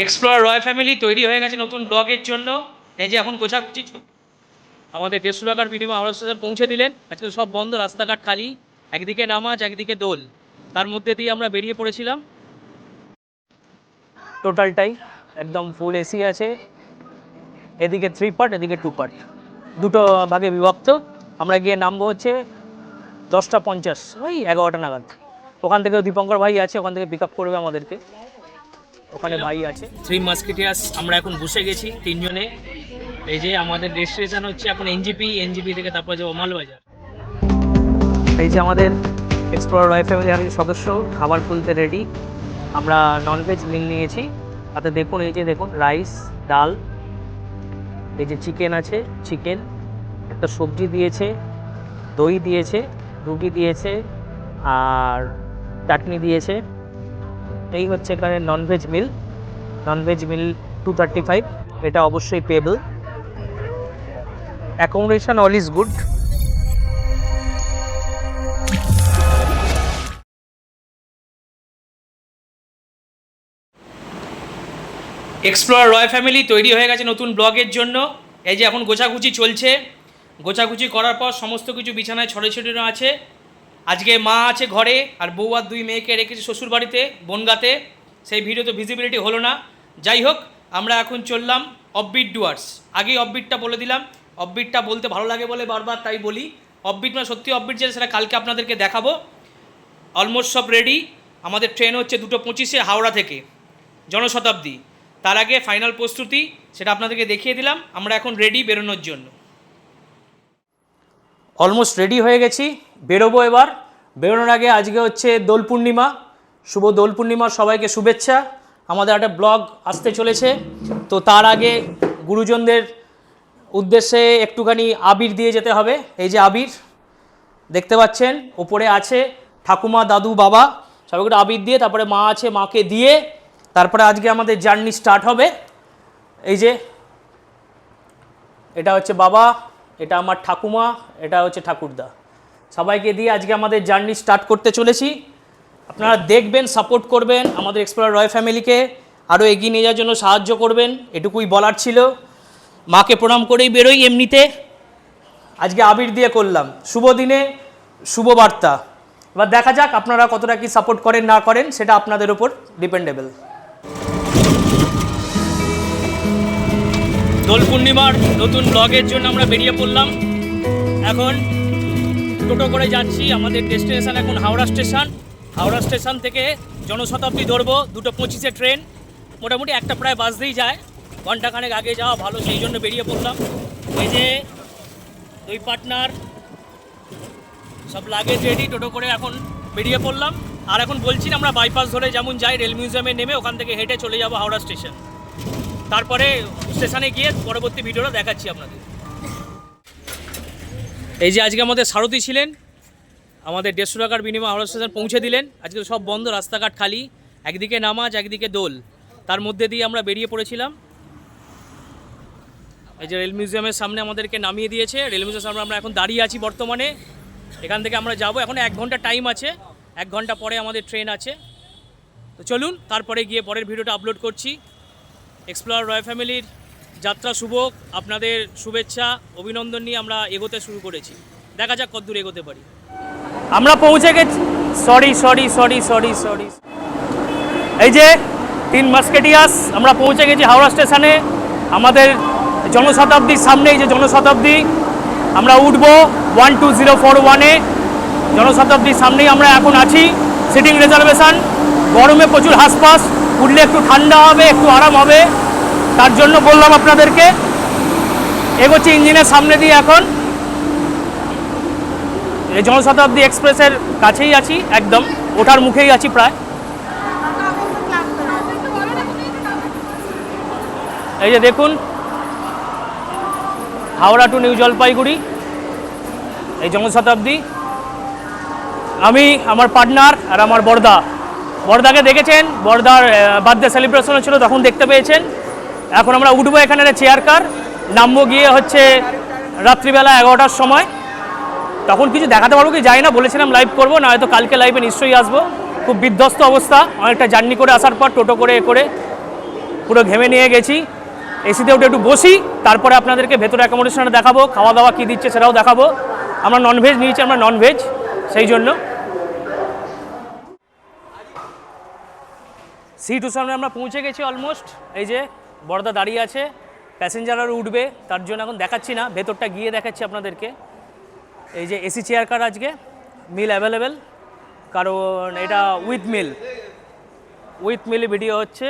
Explorer রয় family তৈরি হয়ে গেছে নতুন ব্লগের জন্য। এই যে এখন গোছাগুছি আমাদের 150 টাকার বিনিময়ে হাওড়া স্টেশন পৌঁছে দিলেন। আজকে সব বন্ধ, রাস্তাঘাট খালি, একদিকে নামাজ একদিকে দোল, তার মধ্যে দিয়ে আমরা বেরিয়ে পড়েছিলাম। টোটালটাই একদম ফুল এসি আছে, এদিকে 3 পার্ট এদিকে 2 পার্ট, দুটো ভাগে বিভক্ত। আমরা গিয়ে নামবো হচ্ছে 10:50, ওই 11টা নাগাদ। ওখান থেকে দীপঙ্কর ভাই আছে, ওখান থেকে পিক আপ করবে আমাদেরকে, ওখানে ভাই আছে। 3 মাস্কেটিয়ার্স আমরা এখন বসে গেছি তিনজনে। এই যে আমাদের ডেস্টিনেশন হচ্ছে এখন এনজিপি থেকে তারপর যাবো মালবাজার। এই যে আমাদের এক্সপ্লোরার রয় ফ্যামিলির সদস্য খাবার তুলতে রেডি। আমরা ননভেজ মিল নিয়েছি, তাতে দেখুন এই যে দেখুন রাইস, ডাল, এই যে চিকেন আছে, চিকেন, একটা সবজি দিয়েছে, দই দিয়েছে, রুটি দিয়েছে আর চাটনি দিয়েছে। এই হচ্ছে এখানে ননভেজ মিল 235, এটা অবশ্যই payable. Accommodation all is good. Explorer Roy family তৈরি হয়ে গেছে নতুন ব্লগের জন্য। এই যে এখন গোছাগুছি চলছে, গোছাগুছি করার পর সমস্ত কিছু বিছানায় ছড়ানো আছে। আজকে মা আছে ঘরে আর বউ আর 2 মেয়েকে রেখেছে শ্বশুর বাড়িতে বনগাঁতে। সেই ভিডিও তো ভিজিবিলিটি হলো না। যাই হোক, আমরা এখন চললাম অফবিট ডুয়ার্স। আগেই অফবিটটা বলে দিলাম, অফবিটটা বলতে ভালো লাগে বলে বারবার তাই বলি। অফবিট মানে সত্যি অফবিট যেটা, সেটা কালকে আপনাদেরকে দেখাবো। অলমোস্ট সব রেডি। আমাদের ট্রেন হচ্ছে 2:25 হাওড়া থেকে জনশতাব্দী। তার আগে ফাইনাল প্রস্তুতি সেটা আপনাদেরকে দেখিয়ে দিলাম। আমরা এখন রেডি বেরোনোর জন্য, অলমোস্ট রেডি হয়ে গেছি, বেরোবো এবার। বেরোনোর আগে আজকে হচ্ছে দোল পূর্ণিমা, শুভ দোল পূর্ণিমার সবাইকে শুভেচ্ছা। আমাদের একটা ব্লগ আসতে চলেছে, তো তার আগে গুরুজনদের উদ্দেশ্যে একটুখানি আবির দিয়ে যেতে হবে। এই যে আবির দেখতে পাচ্ছেন, ওপরে আছে ঠাকুমা, দাদু, বাবা, সবাইকে একটু আবির দিয়ে, তারপরে মা আছে, মাকে দিয়ে তারপরে আজকে আমাদের জার্নি স্টার্ট হবে। এই যে এটা হচ্ছে বাবা, এটা আমার ঠাকুমা, এটা হচ্ছে ঠাকুরদা, সবাইকে দিয়ে আজকে আমাদের জার্নি স্টার্ট করতে চলেছি। আপনারা দেখবেন, সাপোর্ট করবেন, আমাদের এক্সপ্লোরার রয় ফ্যামিলিকে আরও এগিয়ে নিয়ে যাওয়ার জন্য সাহায্য করবেন, এটুকুই বলার ছিল। মাকে প্রণাম করেই বেরোই। এমনিতে আজকে আবির দিয়ে করলাম, শুভ দিনে শুভ বার্তা। এবার দেখা যাক আপনারা কতটা কি সাপোর্ট করেন না করেন, সেটা আপনাদের উপর ডিপেন্ডেবল। দোল পূর্ণিমার নতুন ব্লগের জন্য আমরা বেরিয়ে পড়লাম। এখন টোটো করে যাচ্ছি, আমাদের ডেস্টিনেশন এখন হাওড়া স্টেশন। হাওড়া স্টেশন থেকে জনশতাব্দী ধরবো, 2:25 ট্রেন। মোটামুটি একটা প্রায় বাজতেই যায়, ঘন্টাখানেক আগে যাওয়া ভালো, সেই জন্য বেরিয়ে পড়লাম। এই যে 2 পার্টনার, সব লাগেজ রেডি, টোটো করে এখন বেরিয়ে পড়লাম। আর এখন বলছি না, আমরা বাইপাস ধরে যেমন যাই রেল মিউজিয়ামে নেমে ওখান থেকে হেঁটে চলে যাব হাওড়া স্টেশন। তারপরে স্টেশনে গিয়ে পরবর্তী ভিডিওটা দেখাচ্ছি আপনাদের। এই যে আজকে আমাদের সারথি ছিলেন, আমাদের 150 টাকার বিনিময়ে হাওড়া স্টেশন পৌঁছে দিলেন। আজকে সব বন্ধ, রাস্তাঘাট খালি, একদিকে নামাজ একদিকে দোল, তার মধ্যে দিয়ে আমরা বেরিয়ে পড়েছিলাম। এই যে রেল মিউজিয়ামের সামনে আমাদেরকে নামিয়ে দিয়েছে। রেল মিউজিয়ামের সামনে আমরা এখন দাঁড়িয়ে আছি বর্তমানে। এখান থেকে আমরা যাব, এখন 1 ঘন্টা টাইম আছে, 1 ঘন্টা পরে আমাদের ট্রেন আছে। তো চলুন, তারপরে গিয়ে পরের ভিডিওটা আপলোড করছি। এক্সপ্লোরার রয় ফ্যামিলির যাত্রা শুভ, আপনাদের শুভেচ্ছা অভিনন্দন নিয়ে আমরা এগোতে শুরু করেছি। দেখা যাক কতদূর এগোতে পারি। আমরা পৌঁছে গেছি, সরি, এই যে 3 মাস্কেটিয়ার্স আমরা পৌঁছে গেছি হাওড়া স্টেশনে। আমাদের জনশতাব্দীর সামনে, এই যে জনশতাব্দী, আমরা উঠবো 12041-এ। জনশতাব্দীর সামনেই আমরা এখন আছি, সিটিং রিজার্ভেশন। গরমে প্রচুর হাঁসফাঁস, উঠলে একটু ঠান্ডা হবে, একটু আরাম হবে, তার জন্য বললাম আপনাদেরকে। এগোচ্ছি ইঞ্জিনের সামনে দিয়ে, এখন এই জনশতাব্দী এক্সপ্রেসের কাছেই আছি, একদম ওঠার মুখেই আছি প্রায়। এই যে দেখুন, হাওড়া টু নিউ জলপাইগুড়ি, এই জনশতাব্দী। আমি, আমার পার্টনার আর আমার বড়দাকে দেখেছেন, বড়দার বার্থডে সেলিব্রেশন ছিল, তখন দেখতে পেয়েছেন। এখন আমরা উঠবো এখানে চেয়ার কার, নামবো গিয়ে হচ্ছে রাত্রিবেলা 11টার সময়। তখন কিছু দেখাতে পারবো কি জানি না, বলেছিলাম লাইভ করবো, না হয়তো কালকে লাইভে নিশ্চয়ই আসবো। খুব বিধ্বস্ত অবস্থা, অনেকটা জার্নি করে আসার পর টোটো করে পুরো ঘেমে নিয়ে গেছি, এসিতে উঠে একটু বসি, তারপরে আপনাদেরকে ভেতরে অ্যাকোমোডেশনটা দেখাবো, খাওয়া দাওয়া কী দিচ্ছে সেটাও দেখাবো। আমরা ননভেজ নিয়েছি, আমরা ননভেজ, সেই জন্য C2 সামনে আমরা পৌঁছে গেছি অলমোস্ট। এই যে বড়দা দাঁড়িয়ে আছে, প্যাসেঞ্জাররা উঠবে, তার জন্য এখন দেখাচ্ছি না, ভেতরটা গিয়ে দেখাচ্ছি আপনাদেরকে। এই যে এসি চেয়ার কার আজকে মিল অ্যাভেলেবেল, কারণ এটা উইথ মিল ভিডিও হচ্ছে।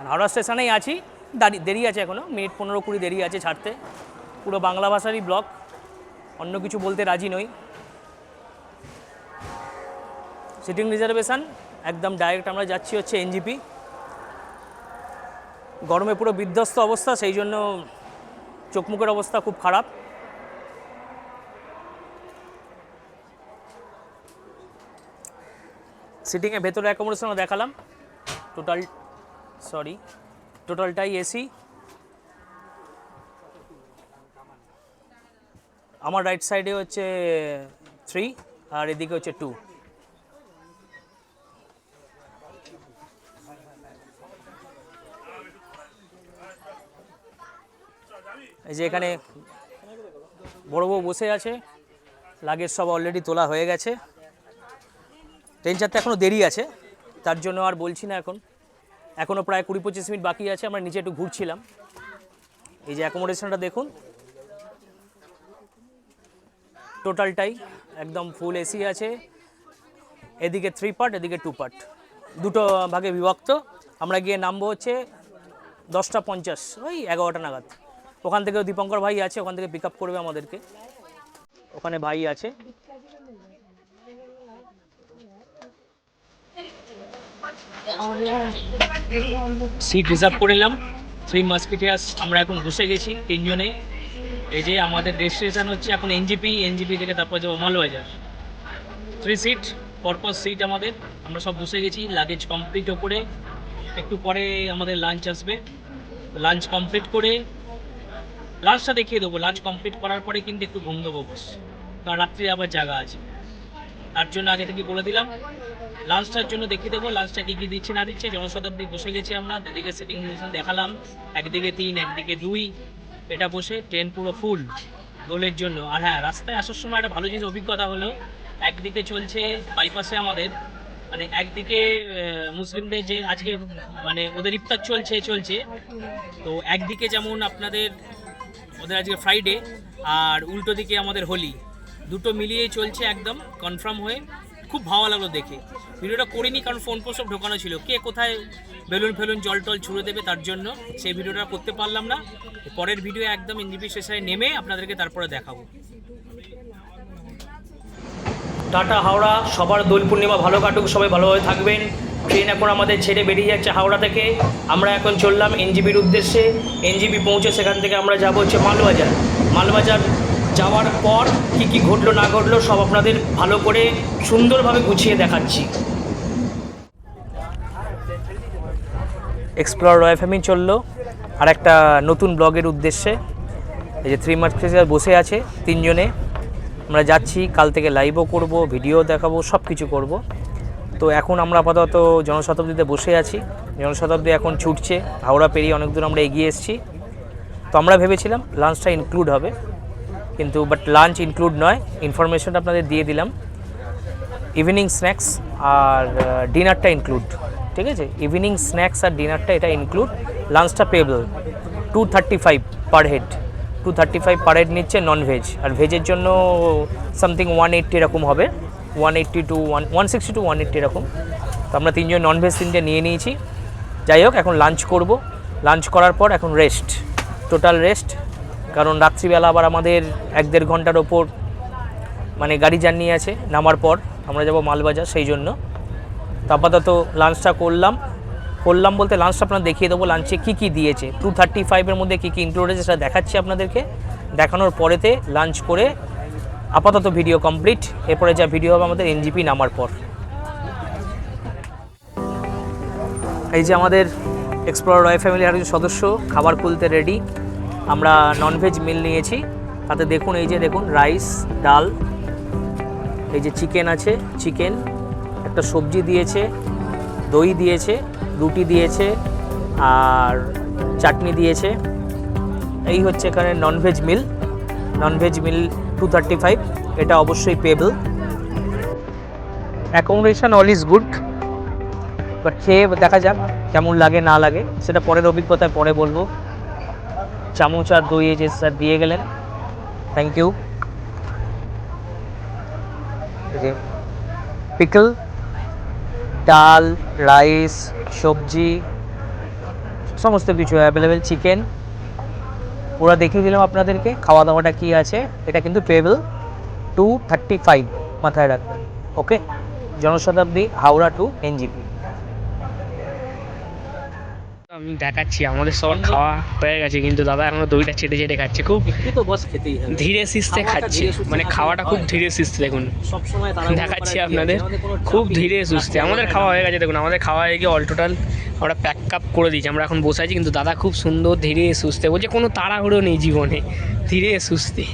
হাওড়া স্টেশনেই আছি, দেরি আছে এখনও, মিনিট 15-20 দেরি আছে ছাড়তে। পুরো বাংলা ভাষারই ব্লগ, অন্য কিছু বলতে রাজি নই। সিটিং রিজার্ভেশন একদম ডাইরেক্ট আমরা যাচ্ছি হচ্ছে এনজিপি। গরমে পুরো বিধ্বস্ত অবস্থা, সেই জন্য চোখ মুখের অবস্থা খুব খারাপ। সিটিংয়ে ভেতরে অ্যাকোমোডেশন দেখালাম, টোটালটাই এসি। আমার রাইট সাইডে হচ্ছে 3 আর এদিকে হচ্ছে 2। এই যে এখানে বড় বউ বসে আছে, লাগেজ সব অলরেডি তোলা হয়ে গেছে। ট্রেন ছাড়তে এখনও দেরি আছে, তার জন্য আর বলছি না, এখনও প্রায় 20-25 মিনিট বাকি আছে। আমরা নিচে একটু ঘুরছিলাম। এই যে অ্যাকোমোডেশনটা দেখুন, টোটালটাই একদম ফুল এসি আছে। এদিকে 3 পার্ট, এদিকে 2 পার্ট, দুটো ভাগে বিভক্ত। আমরা গিয়ে নামবো হচ্ছে 10:50, ওই 11টা নাগাদ। ওখান থেকেও দীপঙ্কর ভাই আছে, ওখান থেকে পিক আপ করবে আমাদেরকে, ওখানে ভাই আছে। সিট রিজার্ভ করে নিলাম, 3 মাস্কেটিয়ার্স। আমরা এখন বসে গেছি 3 জনে। এই যে আমাদের ডেস্টিনেশন হচ্ছে এখন এনজিপি থেকে তারপর যাবো মালবাজার। 3 সিট, পরপর সিট আমাদের। আমরা সব বসে গেছি, লাগেজ কমপ্লিটও করে। একটু পরে আমাদের লাঞ্চ আসবে, লাঞ্চ কমপ্লিট করে লাঞ্চটা দেখিয়ে দেবো। লাঞ্চ কমপ্লিট করার পরে কিন্তু একটু ঘুম দেবো বস, কারণ রাত্রে আবার জায়গা আছে, তার জন্য আগে থেকে বলে দিলাম। লাঞ্চটার জন্য দেখিয়ে দেবো লাঞ্চটা কী কী দিচ্ছে না দিচ্ছে। জনশতাব্দী বসে গেছি আমরা, এদিকে সিটিং দেখালাম, একদিকে 3 একদিকে 2, এটা বসে ট্রেন পুরো ফুল দোলের জন্য। আর হ্যাঁ, রাস্তায় আসার সময় একটা ভালো জিনিস অভিজ্ঞতা হলো, একদিকে চলছে বাইপাসে আমাদের, মানে একদিকে মুসলিমদের যে আজকে মানে ওদের ইফতার চলছে, তো একদিকে যেমন আপনাদের ওদের আজকে ফ্রাইডে, আর উল্টো দিকে আমাদের হোলি, দুটো মিলিয়েই চলছে একদম কনফার্ম হয়ে। খুব ভালো লাগলো দেখে। ভিডিওটা করিনি কারণ ফোন সব ঢোকানো ছিল, কে কোথায় বেলুন জল টল ছুঁড়ে দেবে, তার জন্য সেই ভিডিওটা করতে পারলাম না। পরের ভিডিও একদম এনজিপি স্টেশনে নেমে আপনাদেরকে তারপরে দেখাবো। টাটা হাওড়া, সবার দোল পূর্ণিমা ভালো কাটুক, সবাই ভালোভাবে থাকবেন। ট্রেন এখন আমাদের ছেড়ে বেরিয়ে যাচ্ছে হাওড়া থেকে। আমরা এখন চললাম এনজিপির উদ্দেশ্যে। এনজিপি পৌঁছে সেখান থেকে আমরা যাব হচ্ছে মালবাজার। যাওয়ার পর কি ঘটলো না ঘটলো সব আপনাদের ভালো করে সুন্দরভাবে গুছিয়ে দেখাচ্ছি। এক্সপ্লোর রয়্যাল ফ্যামিলি চললো আর একটা নতুন ব্লগের উদ্দেশ্যে। এই যে 3 মাস্কেটিয়ার বসে আছে 3 জনে, আমরা যাচ্ছি। কাল থেকে লাইভও করব, ভিডিও দেখাবো, সব কিছু করব। তো এখন আমরা আপাতত জনশতাব্দীতে বসে আছি। জনশতাব্দী এখন ছুটছে, হাওড়া পেরিয়ে অনেক দূর আমরা এগিয়ে এসেছি। তো আমরা ভেবেছিলাম লাঞ্চটা ইনক্লুড হবে, কিন্তু বাট লাঞ্চ ইনক্লুড নয়। ইনফরমেশনটা আপনাদের দিয়ে দিলাম। ইভিনিং স্ন্যাক্স আর ডিনারটা ইনক্লুড, ঠিক আছে? ইভিনিং স্ন্যাক্স আর ডিনারটা এটা ইনক্লুড। লাঞ্চটা payable 235 per head. 235 per head নিচ্ছে ননভেজ, আর ভেজের জন্য সামথিং 180 এরকম হবে, 160 to 180 এরকম। তো আমরা 3 জন ননভেজ 3টে নিয়ে নিয়েছি। যাই হোক, এখন লাঞ্চ করব। লাঞ্চ করার পর এখন রেস্ট, টোটাল রেস্ট, কারণ রাত্রিবেলা আবার আমাদের 1-1.5 ঘন্টার ওপর মানে গাড়ি জার্নি আছে। নামার পর আমরা যাব মালবাজার, সেই জন্য। তো আপাতত লাঞ্চটা করলাম বলতে লাঞ্চটা আপনারা দেখিয়ে দেবো লাঞ্চে কী দিয়েছে। 235-এর মধ্যে কী ইনক্লুড হয়েছে সেটা দেখাচ্ছি আপনাদেরকে। দেখানোর পরেতে লাঞ্চ করে আপাতত ভিডিও কমপ্লিট। এরপরে যা ভিডিও হবে আমাদের এনজিপি নামার পর। এই যে আমাদের এক্সপ্লোর রয়্যাল ফ্যামিলির আরেকজন সদস্য খাবার খুলতে রেডি। আমরা ননভেজ মিল নিয়েছি, তাতে দেখুন এই যে দেখুন রাইস, ডাল, এই যে চিকেন আছে, চিকেন একটা সবজি দিয়েছে, দই দিয়েছে, রুটি দিয়েছে আর চাটনি দিয়েছে। এই হচ্ছে এখানে ননভেজ মিল। ননভেজ মিল 235, এটা অবশ্যই payable. Accommodation all is good, but খেয়ে দেখা যাক কেমন লাগে না লাগে, সেটা পরের অভিজ্ঞতায় পরে বলবো। চামচ আর দই যে স্যার দিয়ে গেলেন, থ্যাংক ইউ। পিকল, ডাল, রাইস, সবজি, সমস্ত কিছু অ্যাভেলেবেল, চিকেন, ওরা দেখিয়ে দিলাম আপনাদেরকে খাওয়া দাওয়াটা কী আছে। এটা কিন্তু পেয়েবল, 235 মাথায় রাখবেন। ওকে, জনশতাব্দী, হাওড়া টু এনজিপি। আমি দেখাচ্ছি আমাদের সবার খাওয়া হয়ে গেছে, কিন্তু দাদা এখনো দইটা চেটে চেটে খাচ্ছে, খুব একটু তো বস খেতেই হবে, ধীরে সিস্তে খাচ্ছে, মানে খাওয়াটা খুব ধীরে সিস্তে। দেখুন সবসময় দেখাচ্ছি আপনাদের, খুব ধীরে সুস্থে আমাদের খাওয়া হয়ে গেছে। দেখুন আমাদের খাওয়া হয়ে গিয়ে অল টোটাল আমরা প্যাক কাপ করে দিয়েছি, আমরা এখন বসে আছি, কিন্তু দাদা খুব সুন্দর ধীরে সুস্থে বলছে, কোনো তাড়াহুড়ো নেই জীবনে, ধীরে সুস্থে।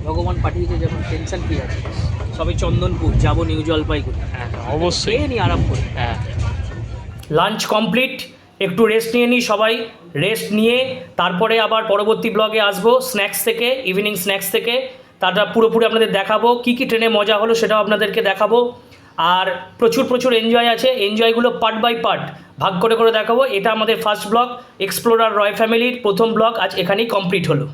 ভগবান পাঠিয়েছে যখন, টেনশন কি আছে, সবে চন্দনপুর যাবো, নিউ জলপাইগুড়ি। হ্যাঁ অবশ্যই, খেয়ে নি আরাম করে। হ্যাঁ। লাঞ্চ কমপ্লিট, একটু রেস্ট নিয়ে নিই সবাই। রেস্ট নিয়ে তারপরে আবার পরবর্তী ব্লগে আসবো, স্ন্যাক্স থেকে, ইভিনিং স্ন্যাক্স থেকে। তারটা পুরোপুরি আপনাদের দেখাবো, কী কী ট্রেনে মজা হলো সেটাও আপনাদেরকে দেখাবো। আর প্রচুর প্রচুর এনজয় আছে, এনজয়গুলো পার্ট বাই পার্ট ভাগ করে করে দেখাবো। এটা আমাদের ফার্স্ট ব্লগ, এক্সপ্লোরার রয় ফ্যামিলির প্রথম ব্লগ আজ এখানেই কমপ্লিট হলো।